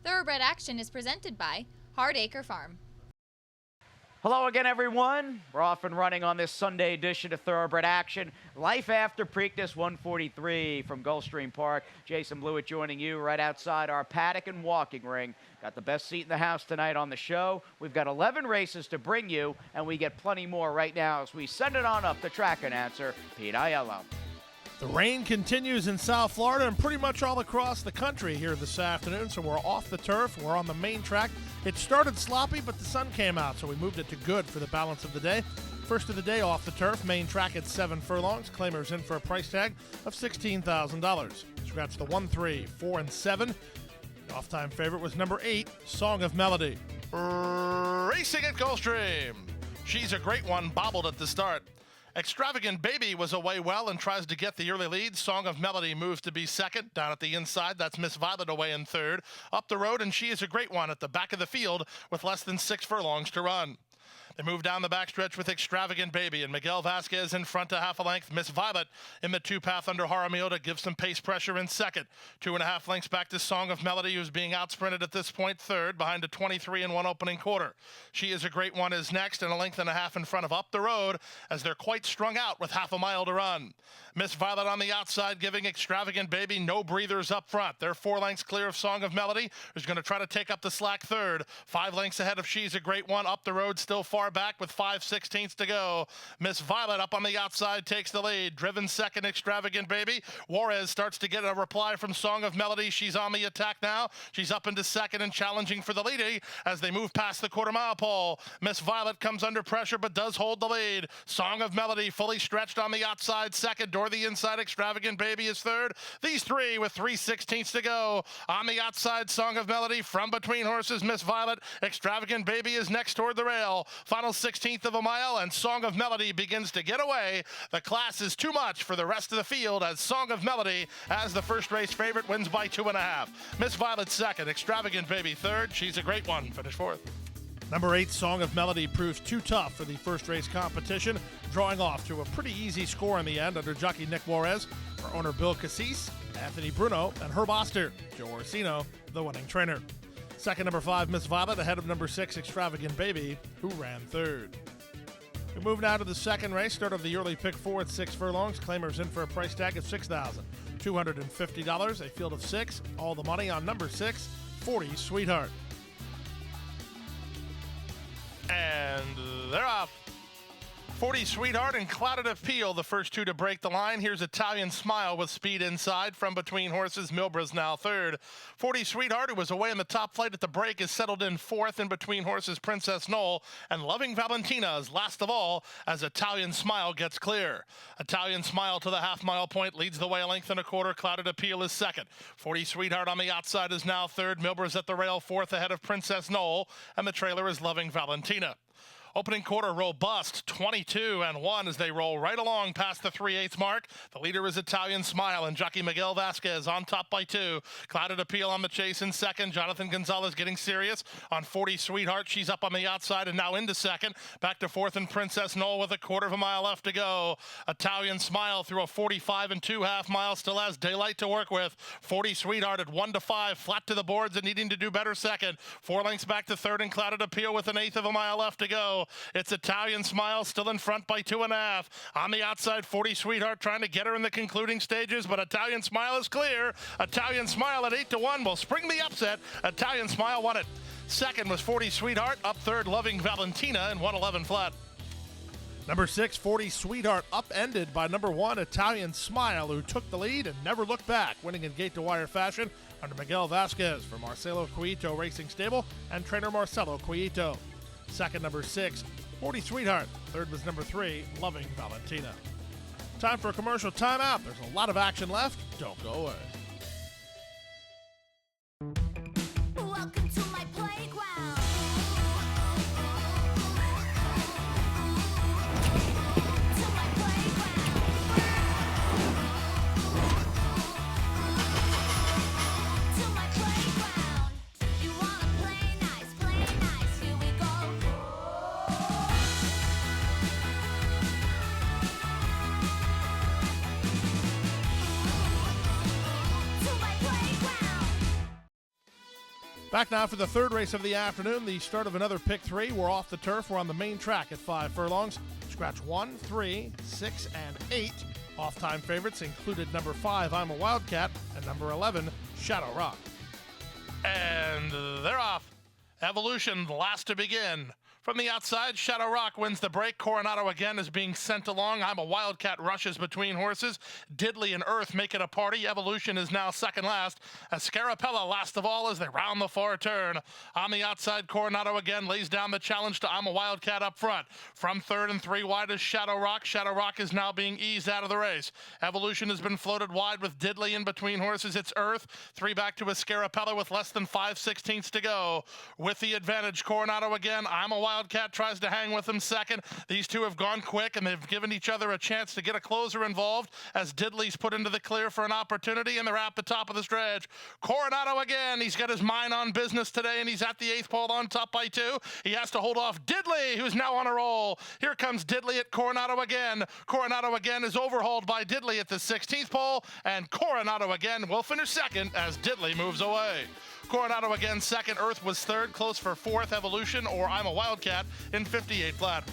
Thoroughbred Action is presented by Hardacre Farm. Hello again, everyone. We're off and running on this Sunday edition of Thoroughbred Action. Life after Preakness 143 from Gulfstream Park. Jason Blewett joining you right outside our paddock and walking ring. Got the best seat in the house tonight on the show. We've got 11 races to bring you, and we get plenty more right now as we send it on up to track announcer Pete Aiello. The rain continues in South Florida and pretty much all across the country here this afternoon, so we're off the turf. We're on the main track. It started sloppy, but the sun came out, so we moved it to good for the balance of the day. First of the day off the turf, main track at 7 furlongs. Claimers in for a price tag of $16,000. Scratch the 1, 3, 4, and 7. The off-time favorite was number 8, Song of Melody. Racing at Gulfstream. She's a great one, bobbled at the start. Extravagant Baby was away well and tries to get the early lead. Song of Melody moves to be second. Down at the inside, that's Miss Violet away in third. Up the road, and She is a great one at the back of the field with less than 6 furlongs to run. They move down the backstretch with Extravagant Baby and Miguel Vasquez in front to half a length. Miss Violet in the two-path under Jaramillo to give some pace pressure in second. 2.5 lengths back to Song of Melody, who's being outsprinted at this point third behind a 23 and 1 opening quarter. She is a great one is next and a length and a half in front of Up the Road as they're quite strung out with half a mile to run. Miss Violet on the outside giving Extravagant Baby no breathers up front. They're 4 lengths clear of Song of Melody, who's going to try to take up the slack third. 5 lengths ahead of She's a Great One. Up the Road still far back with 5/16 to go. Miss Violet up on the outside takes the lead. Driven second, Extravagant Baby. Juarez starts to get a reply from Song of Melody. She's on the attack now. She's up into second and challenging for the lead as they move past the quarter-mile pole. Miss Violet comes under pressure but does hold the lead. Song of Melody fully stretched on the outside second. Door the inside, Extravagant Baby is third. These three with 3/16 to go. On the outside, Song of Melody from between horses, Miss Violet. Extravagant Baby is next toward the rail. Final 16th of a mile, and Song of Melody begins to get away. The class is too much for the rest of the field as Song of Melody, as the first race favorite, wins by 2.5. Miss Violet second, Extravagant Baby third. She's a great one. Finish fourth. Number 8, Song of Melody, proves too tough for the first race competition, drawing off to a pretty easy score in the end under jockey Nick Juarez, for owner Bill Cassis, Anthony Bruno, and Herb Oster. Joe Orsino, the winning trainer. Second, number 5, Miss Violet, ahead of number 6, Extravagant Baby, who ran third. We move now to the second race, start of the early pick 4 at 6 furlongs. Claimers in for a price tag of $6,250. A field of 6. All the money on number 6, 40 Sweetheart. And they're off. 40 Sweetheart and Clouded Appeal, the first two to break the line. Here's Italian Smile with speed inside from between horses. Milbra's now third. 40 Sweetheart, who was away in the top flight at the break, is settled in fourth in between horses Princess Knoll. And Loving Valentina is last of all as Italian Smile gets clear. Italian Smile to the half-mile point leads the way a length and a quarter. Clouded Appeal is second. 40 Sweetheart on the outside is now third. Milbra's at the rail fourth ahead of Princess Knoll. And the trailer is Loving Valentina. Opening quarter robust, 22 and 1 as they roll right along past the 3/8 mark. The leader is Italian Smile and jockey Miguel Vasquez on top by 2. Clouded Appeal on the chase in second. Jonathan Gonzalez getting serious on 40 Sweetheart. She's up on the outside and now into second. Back to fourth and Princess Knoll with a quarter of a mile left to go. Italian Smile through a 45 and 2/2 miles, still has daylight to work with. 40 Sweetheart at 1-5, flat to the boards and needing to do better second. 4 lengths back to third and Clouded Appeal with an 1/8 of a mile left to go. It's Italian Smile still in front by 2.5. On the outside, 40 Sweetheart trying to get her in the concluding stages, but Italian Smile is clear. Italian Smile at 8-1 will spring the upset. Italian Smile won it. Second was 40 Sweetheart. Up third, Loving Valentina in 1:11 flat. Number 6, 40 Sweetheart, upended by number 1, Italian Smile, who took the lead and never looked back, winning in gate-to-wire fashion under Miguel Vasquez for Marcelo Cuito Racing Stable and trainer Marcelo Cuito. Second, number 6, 40 Sweetheart. Third was number 3, Loving Valentina. Time for a commercial timeout. There's a lot of action left. Don't go away. Welcome to my playground. To my playground. To my playground. You wanna play nice, here we go. Back now for the third race of the afternoon, the start of another pick 3. We're off the turf. We're on the main track at 5 furlongs. Scratch 1, 3, 6, and 8. Off-time favorites included number 5, I'm a Wildcat, and number 11, Shadow Rock. And they're off. Evolution, the last to begin. From the outside, Shadow Rock wins the break. Coronado again is being sent along. I'm a Wildcat rushes between horses. Diddley and Earth make it a party. Evolution is now second last. Scarapella last of all as they round the far turn. On the outside, Coronado again lays down the challenge to I'm a Wildcat up front. From third and 3 wide is Shadow Rock. Shadow Rock is now being eased out of the race. Evolution has been floated wide with Diddley in between horses. It's Earth. 3 back to Scarapella with less than 5/16 to go. With the advantage, Coronado again. I'm a Wildcat tries to hang with him second. These two have gone quick, and they've given each other a chance to get a closer involved as Diddley's put into the clear for an opportunity, and they're at the top of the stretch. Coronado again. He's got his mind on business today, and he's at the 8th pole on top by 2. He has to hold off Diddley, who's now on a roll. Here comes Diddley at Coronado again. Coronado again is overhauled by Diddley at the 16th pole, and Coronado again will finish second as Diddley moves away. Coronado again second. Earth was third, close for 4th. Evolution or I'm a Wildcat in 58 flat.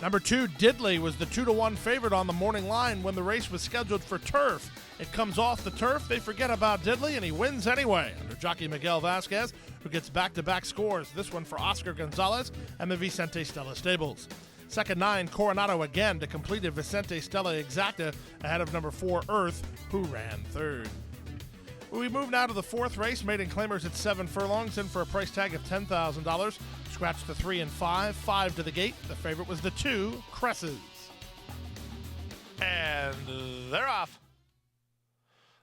Number 2, Diddley, was the 2-1 favorite on the morning line when the race was scheduled for turf. It comes off the turf, they forget about Diddley, and he wins anyway under jockey Miguel Vasquez, who gets back-to-back scores, this one for Oscar Gonzalez and the Vicente Stella stables. Second 9, Coronado again to complete a Vicente Stella exacta ahead of number 4, Earth, who ran third. We move now to the 4th race, maiden claimers at 7 furlongs, in for a price tag of $10,000. Scratch the 3 and 5, 5 to the gate. The favorite was the 2, Cresses. And they're off.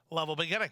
Level beginning.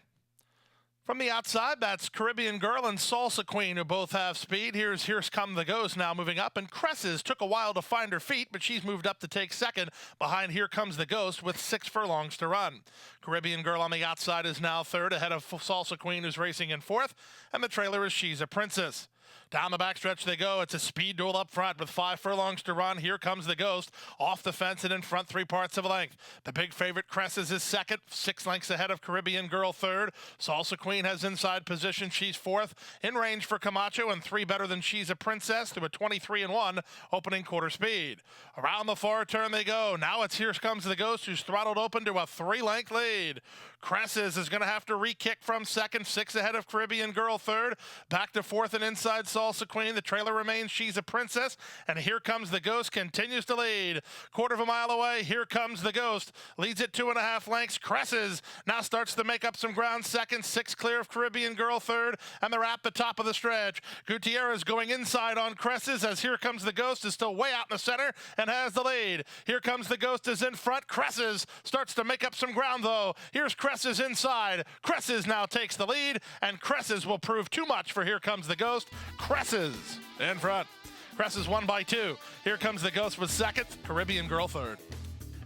From the outside, that's Caribbean Girl and Salsa Queen, who both have speed. Here's Come the Ghost now moving up, and Cresses took a while to find her feet, but she's moved up to take second behind Here Comes the Ghost with 6 furlongs to run. Caribbean Girl on the outside is now third, ahead of Salsa Queen, who's racing in 4th, and the trailer is She's a Princess. Down the backstretch they go. It's a speed duel up front with 5 furlongs to run. Here comes the Ghost. Off the fence and in front 3 parts of a length. The big favorite, Cresses, is second. 6 lengths ahead of Caribbean Girl third. Salsa Queen has inside position. She's 4th. In range for Camacho and 3 better than She's a Princess through a 23-1 opening quarter speed. Around the far turn they go. Now it's Here Comes the Ghost, who's throttled open to a 3-length lead. Cresses is going to have to re-kick from second. 6 ahead of Caribbean Girl third. Back to 4th and inside Salsa Queen. The trailer remains She's a Princess. And Here Comes the Ghost continues to lead. Quarter of a mile away, Here Comes the Ghost. Leads at 2.5 lengths. Cresses now starts to make up some ground second. 6 clear of Caribbean Girl third. And they're at the top of the stretch. Gutierrez going inside on Cresses as Here Comes the Ghost is still way out in the center and has the lead. Here Comes the Ghost is in front. Cresses starts to make up some ground though. Here's Cresses inside. Cresses now takes the lead, and Cresses will prove too much for Here Comes the Ghost. Cresses in front. Cresses won by 2. Here Comes the Ghost was second. Caribbean Girl third.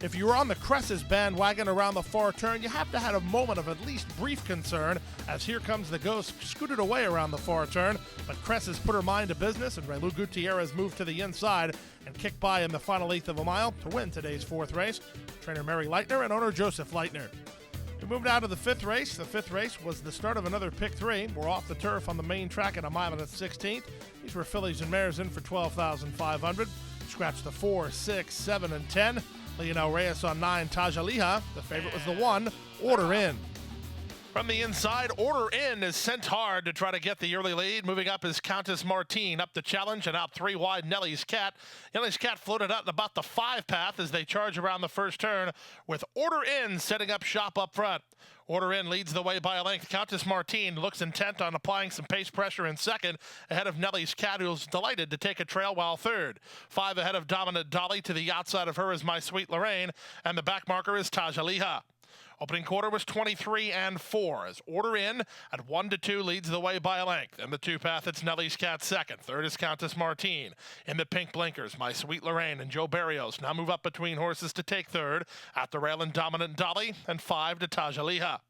If you were on the Cresses bandwagon around the far turn, you have to have a moment of at least brief concern as Here Comes the Ghost scooted away around the far turn, but Cresses put her mind to business and Relu Gutierrez moved to the inside and kicked by in the final 1/8 of a mile to win today's 4th race. Trainer Mary Leitner and owner Joseph Leitner. We moved out to the 5th race. The 5th race was the start of another pick 3. We're off the turf on the main track at a mile and a 16th. These were fillies and mares in for $12,500. Scratch the 4, 6, 7, and 10. Leonel Reyes on 9, Tajaliha. The favorite was the 1, Order In. From the inside, Order In is sent hard to try to get the early lead. Moving up is Countess Martine up the challenge and out 3 wide Nellie's Cat. Nellie's Cat floated out in about the 5 path as they charge around the first turn with Order In setting up shop up front. Order In leads the way by a length. Countess Martine looks intent on applying some pace pressure in second ahead of Nellie's Cat, who's delighted to take a trail while third. 5 ahead of Dominant Dolly. To the outside of her is My Sweet Lorraine, and the back marker is Tajaliha. Opening quarter was 23-4 as Order In at 1-2 leads the way by a length. In the 2 path, it's Nellie's Cat second. Third is Countess Martine. In the pink blinkers, My Sweet Lorraine and Joe Barrios now move up between horses to take third. At the rail and Dominant Dolly, and 5 to Tajaliha.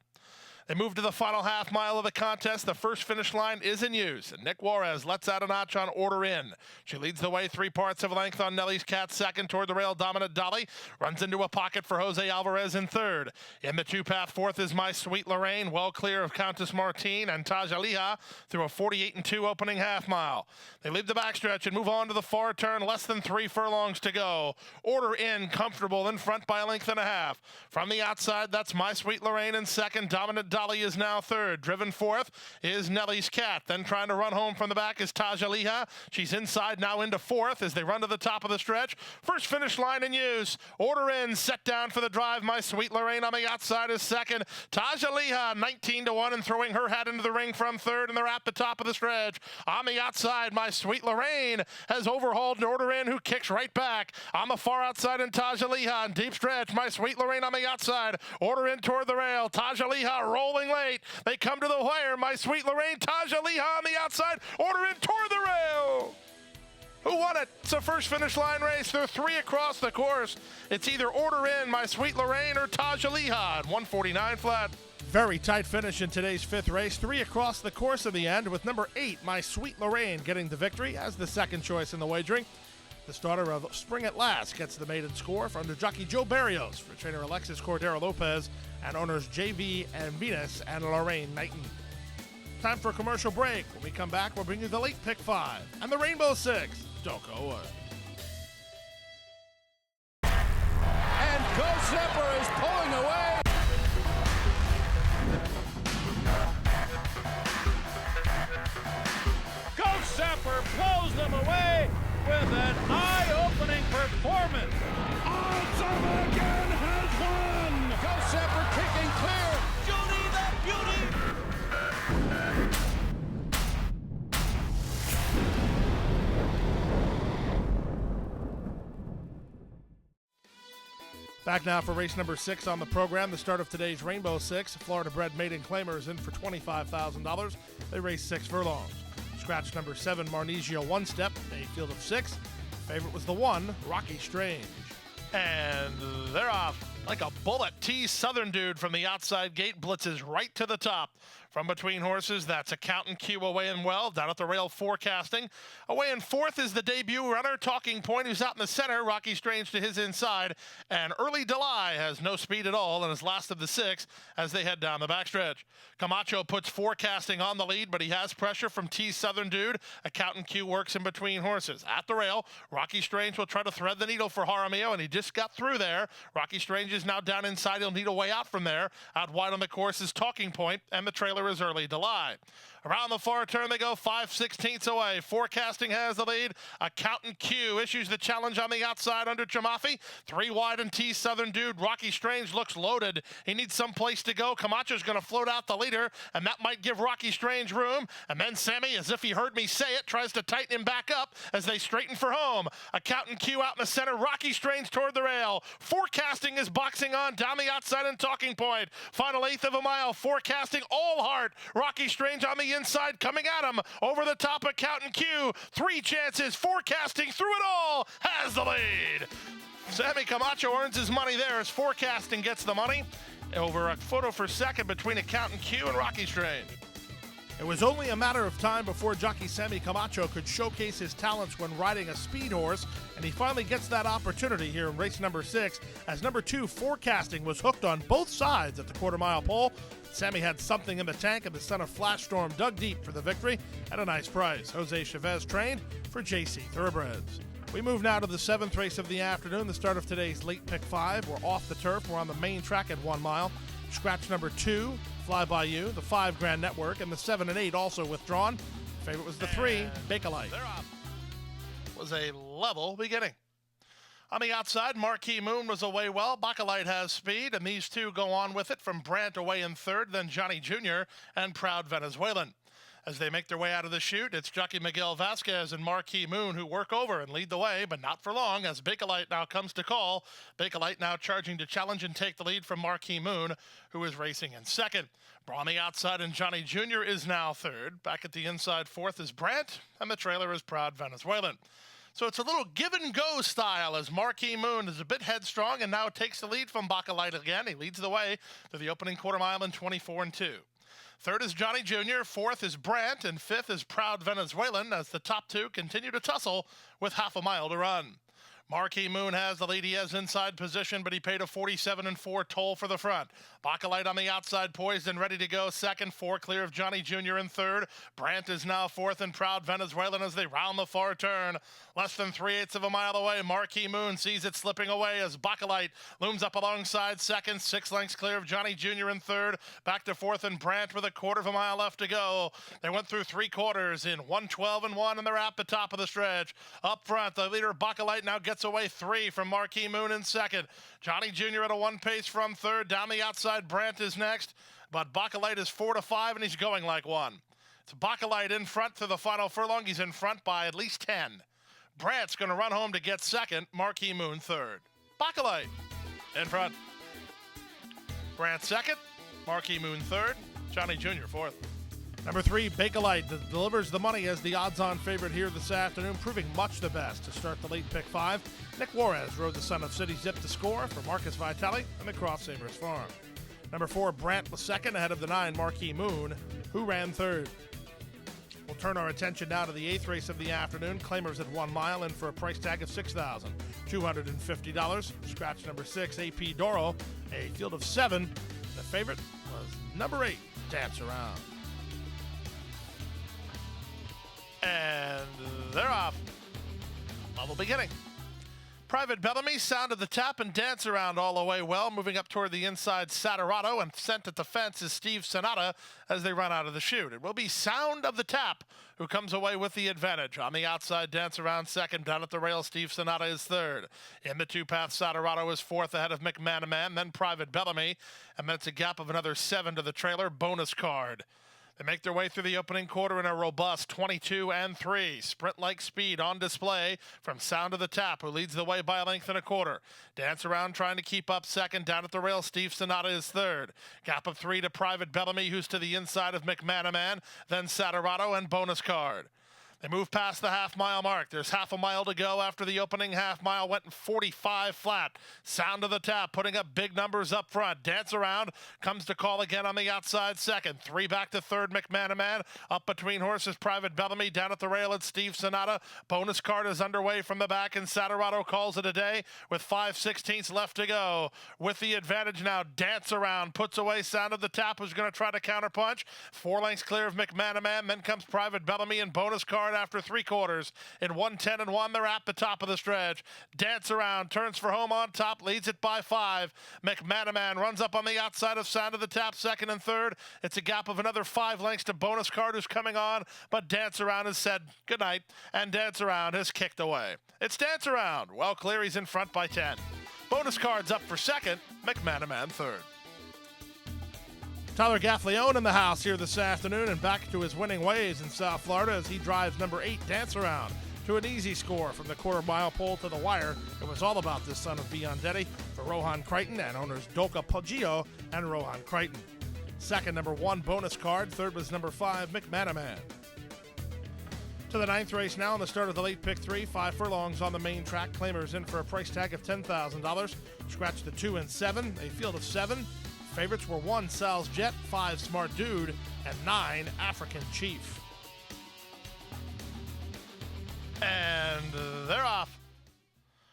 They move to the final half mile of the contest. The first finish line is in use. And Nick Juarez lets out a notch on Order In. She leads the way 3 parts of length on Nelly's Cat. Second toward the rail, Dominant Dolly. Runs into a pocket for Jose Alvarez in third. In the 2-path fourth is My Sweet Lorraine, well clear of Countess Martine and Taja Liha through a 48-2 opening half mile. They leave the backstretch and move on to the far turn. Less than 3 furlongs to go. Order In comfortable in front by a length and a half. From the outside, that's My Sweet Lorraine in second. Dominant Dolly is now third. Driven fourth is Nelly's Cat. Then trying to run home from the back is Taja Liha. She's inside now into fourth as they run to the top of the stretch. First finish line in use. Order In set down for the drive. My Sweet Lorraine on the outside is second. Taja Liha 19-1 and throwing her hat into the ring from third, and they're at the top of the stretch. On the outside, My Sweet Lorraine has overhauled Order In, who kicks right back. On the far outside and Taja Liha in deep stretch. My Sweet Lorraine on the outside. Order In toward the rail. Taja Liha rolling late. They come to the wire. My Sweet Lorraine, Taja Liha on the outside. Order In toward the rail. Who won it? It's a first finish line race. There are 3 across the course. It's either Order In, My Sweet Lorraine, or Taja Liha at 149 flat. Very tight finish in today's 5th race. 3 across the course in the end, with number 8, My Sweet Lorraine, getting the victory as the second choice in the wagering. The starter of Spring at Last gets the maiden score for under jockey Joe Barrios for trainer Alexis Cordero Lopez and owners JV and Venus and Lorraine Knighton. Time for a commercial break. When we come back, we'll bring you the late pick 5 and the Rainbow 6. Don't go away. And Go Zipper is pulling away. Ghost Zapper blows them away with an eye-opening performance. Odds again has won. Ghost Zapper kicking clear. Judy the Beauty. Back now for race number 6 on the program. The start of today's Rainbow 6. Florida-bred maiden claimers in for $25,000. They race 6 furlongs. Scratch number 7, Marnesia One Step, a field of 6. Favorite was the 1, Rocky Strange. And they're off like a bullet. T Southern Dude from the outside gate blitzes right to the top. From between horses, that's Accountant Q away and well, down at the rail forecasting. Away in fourth is the debut runner, Talking Point, who's out in the center, Rocky Strange to his inside. And Early Delay has no speed at all and is last of the 6 as they head down the backstretch. Camacho puts forecasting on the lead, but he has pressure from T Southern Dude. Accountant Q works in between horses. At the rail, Rocky Strange will try to thread the needle for Jaramillo, and he just got through there. Rocky Strange is now down inside. He'll need a way out from there. Out wide on the course is Talking Point, and the trailer is Early Delay. Around the far turn they go 5/16 away. Forecasting has the lead. Accountant Q issues the challenge on the outside under Chamafi. 3 wide and T Southern Dude. Rocky Strange looks loaded. He needs some place to go. Camacho's going to float out the leader, and that might give Rocky Strange room. And then Sammy, as if he heard me say it, tries to tighten him back up as they straighten for home. Accountant Q out in the center. Rocky Strange toward the rail. Forecasting is boxing on down the outside and Talking Point. Final 1/8 of a mile. Forecasting all heart. Rocky Strange on the inside coming at him over the top. Accountant Q 3 chances. Forecasting through it all has the lead. Sammy Camacho earns his money there as Forecasting gets the money. Over a photo for second between Accountant Q and Rocky Strange. It was only a matter of time before jockey Sammy Camacho could showcase his talents when riding a speed horse, and he finally gets that opportunity here in race number 6 as number 2 Forecasting was hooked on both sides at the quarter-mile pole. Sammy had something in the tank, and the son of Flash Storm dug deep for the victory at a nice price. Jose Chavez trained for JC Thoroughbreds. We move now to the 7th race of the afternoon, the start of today's late pick 5. We're off the turf. We're on the main track at 1 mile. Scratch number 2, Fly By You, the 5 Grand Network, and the 7 and 8 also withdrawn. Favorite was the 3, Bakelite. They're off. Was a level beginning. On the outside, Marquee Moon was away well. Bakelite has speed, and these two go on with it from Brandt away in third, then Johnny Jr. and Proud Venezuelan. As they make their way out of the chute, it's jockey Miguel Vasquez and Marquee Moon who work over and lead the way, but not for long as Bakelite now comes to call. Bakelite now charging to challenge and take the lead from Marquee Moon, who is racing in second. On the outside, and Johnny Jr. is now third. Back at the inside, fourth is Brandt, and the trailer is Proud Venezuelan. So it's a little give and go style as Marquee Moon is a bit headstrong and now takes the lead from Bacalite again. He leads the way to the opening quarter mile in 24-2. Third is Johnny Jr., fourth is Brandt, and fifth is Proud Venezuelan as the top two continue to tussle with half a mile to run. Marquee Moon has the lead. He has inside position, but he paid a 47-4 toll for the front. Bacalite on the outside, poised and ready to go second. Four clear of Johnny Jr. in third. Brandt is now fourth, and Proud Venezuelan as they round the far turn. Less than 3/8 of a mile away, Marquee Moon sees it slipping away as Bacalite looms up alongside second. 6 lengths clear of Johnny Jr. in third. Back to fourth, and Brandt with a quarter of a mile left to go. They went through 3 quarters in 1:12-1, and they're at the top of the stretch. Up front, the leader Bacalite now gets away 3 from Marquee Moon in second. Johnny Jr. at a 1 pace from third. Down the outside, Brandt is next, but Bacalite is 4-5, and he's going like one. It's Bacalite in front to the final furlong. He's in front by at least 10. Brandt's going to run home to get second. Marquee Moon third. Bacalite in front. Brandt second. Marquee Moon third. Johnny Jr. fourth. Number 3, Bacalite, that delivers the money as the odds-on favorite here this afternoon, proving much the best to start the late pick 5. Nick Juarez rode the Son of City Zip to score for Marcus Vitale and the Cross Sabers Farm. Number 4, Brandt was second ahead of the 9, Marquee Moon, who ran third. We'll turn our attention now to the 8th race of the afternoon. Claimers at 1 mile in for a price tag of $6,250. Scratch number 6, AP Doro, a field of 7. The favorite was number 8, Dance Around. And they're off. Level beginning. Private Bellamy sounded the tap and Dance Around all the way well, moving up toward the inside Saturato, and sent at the fence is Steve Sonata as they run out of the chute. It will be Sound of the Tap who comes away with the advantage. On the outside, Dance Around second. Down at the rail, Steve Sonata is third. In the 2-path, Saturato is fourth ahead of McManaman, then Private Bellamy, and that's a gap of another 7 to the trailer. Bonus Card. They make their way through the opening quarter in a robust 22-3. Sprint-like speed on display from Sound of the Tap, who leads the way by a length and a quarter. Dance Around trying to keep up second. Down at the rail, Steve Sonata is third. Gap of 3 to Private Bellamy, who's to the inside of McManaman, then Saturato and Bonus Card. They move past the half-mile mark. There's half a mile to go after the opening half mile went in 45 flat. Sound of the Tap putting up big numbers up front. Dance Around comes to call again on the outside second. 3 back to third, McManaman. Up between horses, Private Bellamy. Down at the rail, it's Steve Sonata. Bonus Card is underway from the back, and Saturato calls it a day with 5/16 left to go. With the advantage now, Dance Around puts away Sound of the Tap, who's going to try to counterpunch. 4 lengths clear of McManaman. Then comes Private Bellamy and Bonus Card after 3 quarters. In 1:10-1, they're at the top of the stretch. Dance Around turns for home on top, leads it by 5. McManaman runs up on the outside of Sound of the Tap, second and third. It's a gap of another 5 lengths to Bonus Card, who's coming on, but Dance Around has said goodnight, and Dance Around has kicked away. It's Dance Around. Well clear, he's in front by 10. Bonus Card's up for second, McManaman third. Tyler Gaffleone in the house here this afternoon and back to his winning ways in South Florida as he drives number 8, Dance Around, to an easy score from the quarter-mile pole to the wire. It was all about this son of Biondetti for Rohan Crichton and owners Doka Poggio and Rohan Crichton. Second, number 1, Bonus Card. Third was number 5, McManaman. To the 9th race now on the start of the late pick 3. 5 furlongs on the main track. Claimers in for a price tag of $10,000. Scratch the 2 and 7, a field of 7. Favorites were 1, Sal's Jet, 5, Smart Dude, and 9, African Chief. And they're off.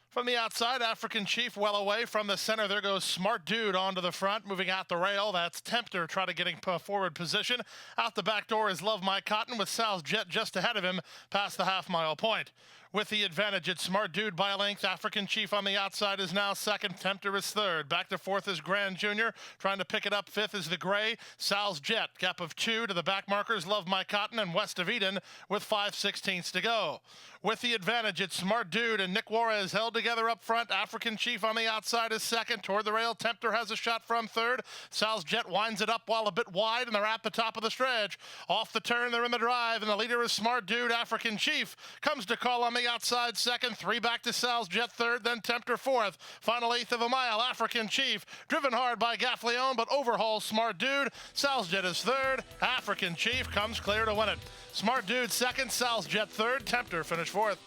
From the outside, African Chief well away. From the center, there goes Smart Dude onto the front, moving out the rail. That's Tempter trying to get in forward position. Out the back door is Love My Cotton with Sal's Jet just ahead of him past the half-mile point. With the advantage, it's Smart Dude by a length. African Chief on the outside is now second. Tempter is third. Back to fourth is Grand Jr. Trying to pick it up. Fifth is the Gray. Sal's Jet. Gap of 2 to the back markers, Love My Cotton and West of Eden with 5/16 to go. With the advantage, it's Smart Dude and Nick Juarez held together up front. African Chief on the outside is second. Toward the rail, Tempter has a shot from third. Sal's Jet winds it up while a bit wide, and they're at the top of the stretch. Off the turn, they're in the drive, and the leader is Smart Dude. African Chief comes to call on the outside second. 3 back to Sal's Jet third, then Tempter fourth. Final 1/8 of a mile, African Chief driven hard by Gaffleone, but overhauls Smart Dude. Sal's Jet is third. African Chief comes clear to win it. Smart Dude second, Sal's Jet third. Tempter finished fourth.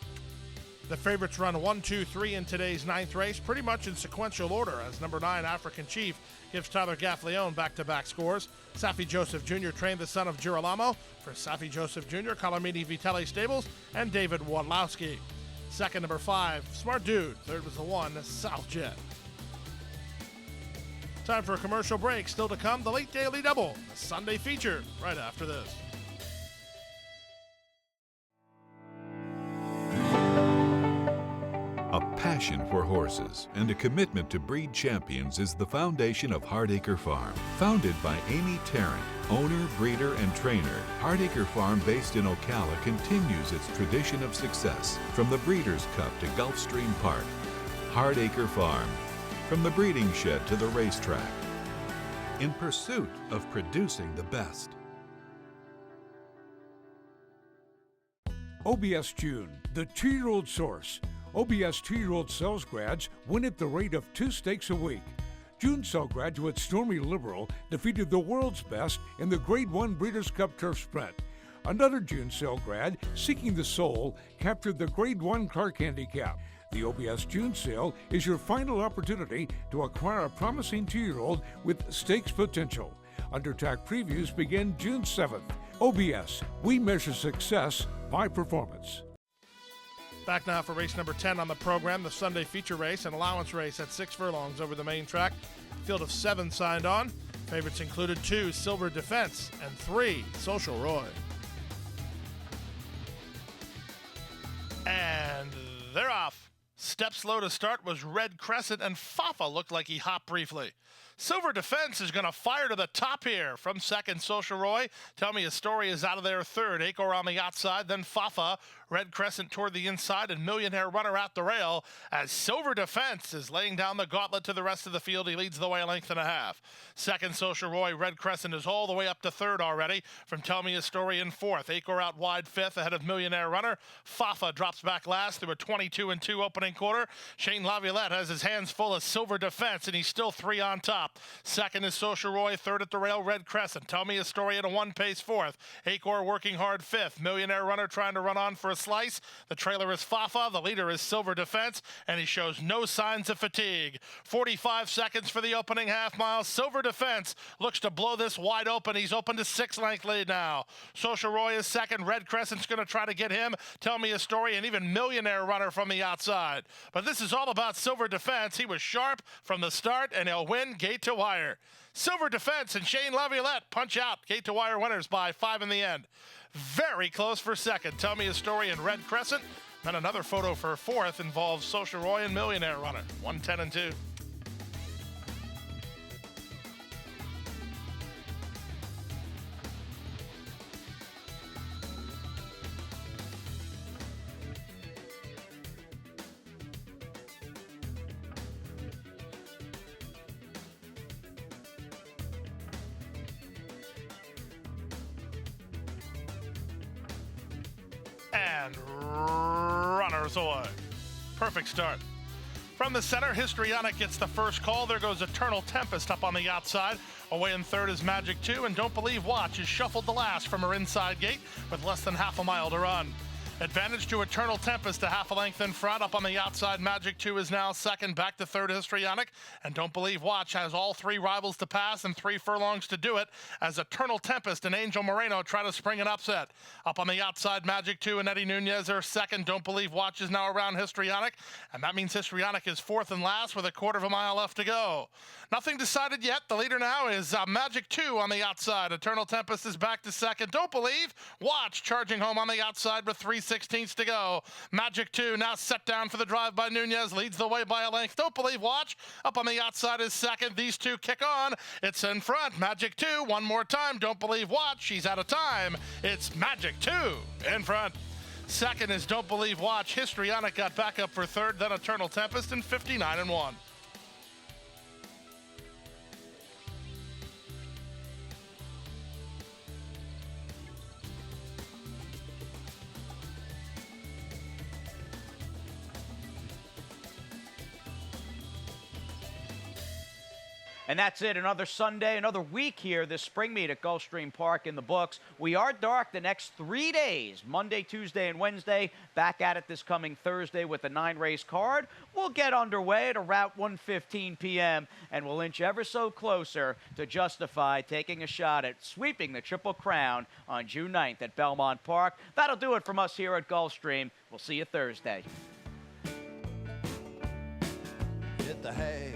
The favorites run 1, 2, 3 in today's ninth race, pretty much in sequential order, as number 9, African Chief, gives Tyler Gaffleone back-to-back scores. Safi Joseph Jr. trained the son of Girolamo for Safi Joseph Jr., Colomini Vitelli Stables, and David Wadlowski. Second, number 5, Smart Dude. Third was the 1, South Jet. Time for a commercial break. Still to come, the Late Daily Double, the Sunday feature, right after this. A passion for horses and a commitment to breed champions is the foundation of Hardacre Farm. Founded by Amy Tarrant, owner, breeder, and trainer, Hardacre Farm, based in Ocala, continues its tradition of success from the Breeders' Cup to Gulfstream Park. Hardacre Farm, from the breeding shed to the racetrack, in pursuit of producing the best. OBS June, the 2-year-old source. OBS 2-year-old sales grads win at the rate of 2 stakes a week. June sale graduate Stormy Liberal defeated the world's best in the Grade 1 Breeders' Cup Turf Sprint. Another June sale grad, Seeking the Soul, captured the Grade 1 Clark Handicap. The OBS June sale is your final opportunity to acquire a promising 2-year-old with stakes potential. Undertack previews begin June 7th. OBS, we measure success by performance. Back now for race number 10 on the program, the Sunday feature race, an allowance race at 6 furlongs over the main track. Field of 7 signed on. Favorites included 2, Silver Defense, and 3, Social Roy. And they're off. Step slow to start was Red Crescent, and Fafa looked like he hopped briefly. Silver Defense is going to fire to the top here. From second, Social Roy. Tell Me a Story is out of there third. Acor on the outside, then Fafa. Red Crescent toward the inside, and Millionaire Runner at the rail as Silver Defense is laying down the gauntlet to the rest of the field. He leads the way a length and a half. Second, Social Roy. Red Crescent is all the way up to third already. From Tell Me a Story in fourth. Acor out wide fifth ahead of Millionaire Runner. Fafa drops back last through a 22-2 opening quarter. Shane Laviolette has his hands full of Silver Defense, and he's still 3 on top. Second is Social Roy. Third at the rail, Red Crescent. Tell Me a Story at a 1-pace fourth. Acor working hard fifth. Millionaire Runner trying to run on for a slice. The trailer is Fafa. The leader is Silver Defense, and he shows no signs of fatigue. 45 seconds for the opening half mile. Silver Defense looks to blow this wide open. He's open to 6-length lead now. Social Roy is second. Red Crescent's going to try to get him. Tell Me a Story, and even Millionaire Runner from the outside. But this is all about Silver Defense. He was sharp from the start, and he'll win gate to wire. Silver Defense and Shane Laviolette punch out gate to wire winners by 5 in the end. Very close for second. Tell Me a Story in Red Crescent. Then another photo for fourth involves Social Roy and Millionaire Runner. 1-10-2. And runners away. Perfect start. From the center, Histrionic gets the first call. There goes Eternal Tempest up on the outside. Away in third is Magic 2, and Don't Believe Watch is shuffled the last from her inside gate with less than half a mile to run. Advantage to Eternal Tempest, a half a length in front. Up on the outside, Magic 2 is now second. Back to third, Histrionic. And Don't Believe Watch has all 3 rivals to pass and 3 furlongs to do it as Eternal Tempest and Angel Moreno try to spring an upset. Up on the outside, Magic 2 and Eddie Nunez are second. Don't Believe Watch is now around Histrionic. And that means Histrionic is fourth and last with a quarter of a mile left to go. Nothing decided yet. The leader now is Magic 2 on the outside. Eternal Tempest is back to second. Don't Believe Watch charging home on the outside with 3/16 to go. Magic 2 now set down for the drive by Nunez. Leads the way by a length. Don't Believe Watch up on the outside is second. These two kick on. It's in front. Magic 2 one more time. Don't Believe Watch. She's out of time. It's Magic 2 in front. Second is Don't Believe Watch. Histrionic got back up for third. Then Eternal Tempest in 59-1. And that's it. Another Sunday, another week here, this spring meet at Gulfstream Park in the books. We are dark the next 3 days, Monday, Tuesday, and Wednesday. Back at it this coming Thursday with a 9-race card. We'll get underway at around 1:15 p.m., and we'll inch ever so closer to justify taking a shot at sweeping the Triple Crown on June 9th at Belmont Park. That'll do it from us here at Gulfstream. We'll see you Thursday. Hit the hay.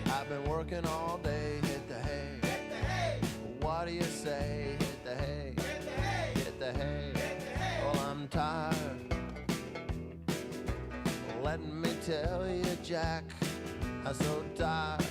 I've been working all day. Hit the hay. What do you say? Hit the hay. Hit the hay. Well, I'm tired. Let me tell you, Jack, I'm so tired.